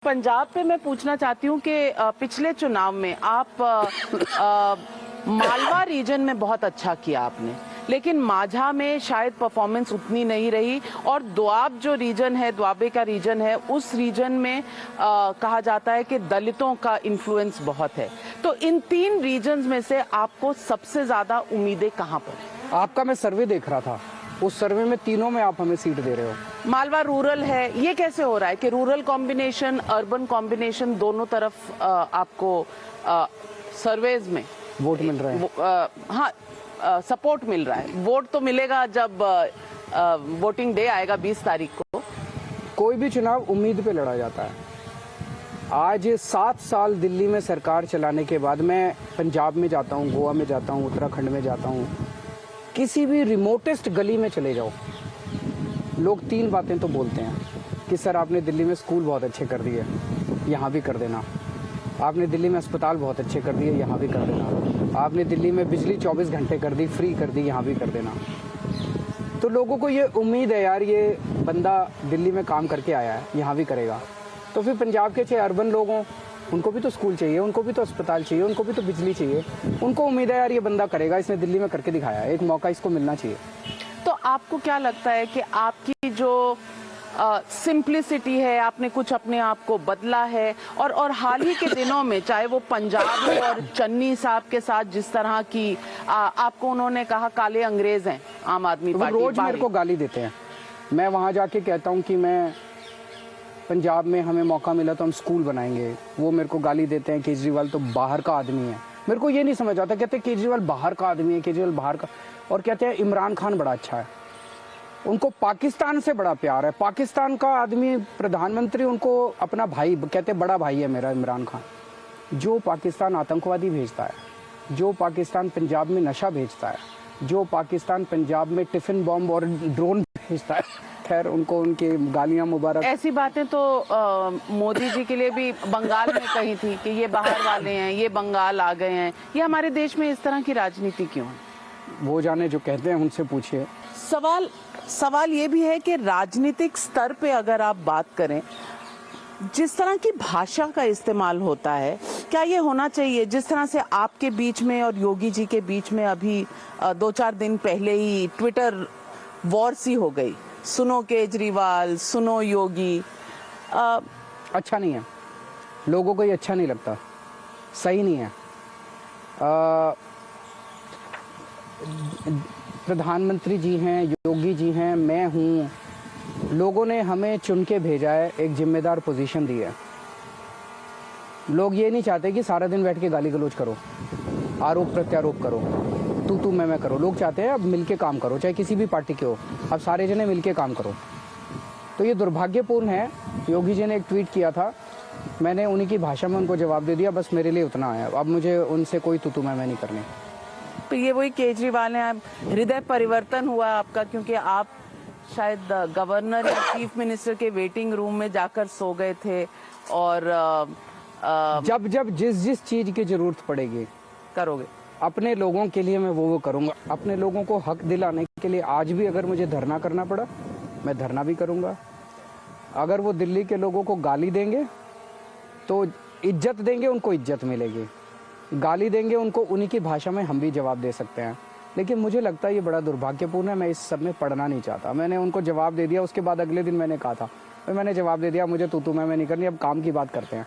पंजाब पे मैं पूछना चाहती हूँ कि पिछले चुनाव में आप मालवा रीजन में बहुत अच्छा किया आपने, लेकिन माझा में शायद परफॉर्मेंस उतनी नहीं रही। और दोआब जो रीजन है, दोआबे का रीजन है, उस रीजन में कहा जाता है कि दलितों का इन्फ्लुएंस बहुत है। तो इन तीन रीजन्स में से आपको सबसे ज्यादा उम्मीदें कहाँ पर? आपका मैं सर्वे देख रहा था, उस सर्वे में तीनों में आप हमें सीट दे रहे हो। मालवा रूरल है, ये कैसे हो रहा है कि रूरल कॉम्बिनेशन, अर्बन कॉम्बिनेशन दोनों तरफ आपको सर्वेज में वोट मिल रहे हैं? हाँ, सपोर्ट मिल रहा है। वोट तो मिलेगा जब वोटिंग डे आएगा 20 तारीख को। कोई भी चुनाव उम्मीद पे लड़ा जाता है। आज 7 साल दिल्ली में सरकार चलाने के बाद मैं पंजाब में जाता हूँ, गोवा में जाता हूँ, उत्तराखंड में जाता हूँ, किसी भी रिमोटेस्ट गली में चले जाओ, लोग तीन बातें तो बोलते हैं कि सर आपने दिल्ली में स्कूल बहुत अच्छे कर दिए, यहाँ भी कर देना। आपने दिल्ली में अस्पताल बहुत अच्छे कर दिए, यहाँ भी कर देना। आपने दिल्ली में बिजली 24 घंटे कर दी, फ्री कर दी, यहाँ भी कर देना। तो लोगों को ये उम्मीद है यार ये बंदा दिल्ली में काम करके आया है, यहाँ भी करेगा। तो फिर पंजाब के चाहे अर्बन लोग हों, उनको भी तो स्कूल चाहिए, उनको भी तो अस्पताल चाहिए, उनको भी तो बिजली चाहिए। उनको उम्मीद है यार ये बंदा करेगा, इसने दिल्ली में करके दिखाया है, एक मौका इसको मिलना चाहिए। तो आपको क्या लगता है कि आपकी जो सिंप्लिसिटी है, आपने कुछ अपने आप को बदला है? और हाल ही के दिनों में चाहे वो पंजाब और चन्नी साहब के साथ जिस तरह की आपको उन्होंने कहा काले अंग्रेज हैं आम आदमी पार्टी, रोज मेरे को गाली देते हैं। मैं वहाँ जाके कहता हूँ कि मैं पंजाब में हमें मौका मिला तो हम स्कूल बनाएंगे, वो मेरे को गाली देते हैं केजरीवाल तो बाहर का आदमी है। मेरे को ये नहीं समझ आता, कहते हैं केजरीवाल बाहर का आदमी है, केजरीवाल बाहर का, और कहते हैं इमरान खान बड़ा अच्छा है। उनको पाकिस्तान से बड़ा प्यार है, पाकिस्तान का आदमी प्रधानमंत्री उनको अपना भाई कहते, बड़ा भाई है मेरा इमरान खान। जो पाकिस्तान आतंकवादी भेजता है, जो पाकिस्तान पंजाब में नशा भेजता है, जो पाकिस्तान पंजाब में टिफिन बॉम्ब और ड्रोन भेजता है, खैर उनको उनकी गालियां मुबारक। ऐसी बातें तो मोदी जी के लिए भी बंगाल में कही थी कि ये बाहर वाले हैं, ये बंगाल आ गए हैं। ये हमारे देश में इस तरह की राजनीति क्यों है? वो जाने, जो कहते हैं उनसे पूछिए। सवाल ये भी है कि राजनीतिक स्तर पे अगर आप बात करें, जिस तरह की भाषा का इस्तेमाल होता है, क्या ये होना चाहिए? जिस तरह से आपके बीच में और योगी जी के बीच में अभी 2-4 दिन पहले ही ट्विटर वॉर सी हो गई, सुनो केजरीवाल, सुनो योगी। अच्छा नहीं है, लोगों को ये अच्छा नहीं लगता, सही नहीं है। प्रधानमंत्री जी हैं, योगी जी हैं, मैं हूँ, लोगों ने हमें चुन के भेजा है, एक जिम्मेदार पोजीशन दी है। लोग ये नहीं चाहते कि सारा दिन बैठ के गाली गलौज करो, आरोप प्रत्यारोप करो, तू मैं करो। लोग चाहते हैं अब मिलके काम करो, चाहे किसी भी पार्टी के हो, अब सारे जने मिलके काम करो। तो ये दुर्भाग्यपूर्ण है। योगी जी ने एक ट्वीट किया था, मैंने उन्हीं की भाषा में उनको जवाब दे दिया, बस मेरे लिए उतना आया। अब मुझे उनसे कोई तू मैं नहीं करनी। तो ये वही केजरीवाल है, हृदय परिवर्तन हुआ आपका, क्योंकि आप शायद गवर्नर या चीफ मिनिस्टर के वेटिंग रूम में जाकर सो गए थे और जब जिस चीज की जरूरत पड़ेगी करोगे अपने लोगों के लिए, मैं वो करूंगा। अपने लोगों को हक दिलाने के लिए आज भी अगर मुझे धरना करना पड़ा, मैं धरना भी करूंगा। अगर वो दिल्ली के लोगों को गाली देंगे तो इज्जत देंगे, उनको इज्जत मिलेगी। गाली देंगे उनको, उन्हीं की भाषा में हम भी जवाब दे सकते हैं। लेकिन मुझे लगता है ये बड़ा दुर्भाग्यपूर्ण है, मैं इस सब में पढ़ना नहीं चाहता। मैंने उनको जवाब दे दिया, उसके बाद अगले दिन मैंने कहा था, मैंने जवाब दे दिया, मुझे तू मैं नहीं करनी, अब काम की बात करते हैं।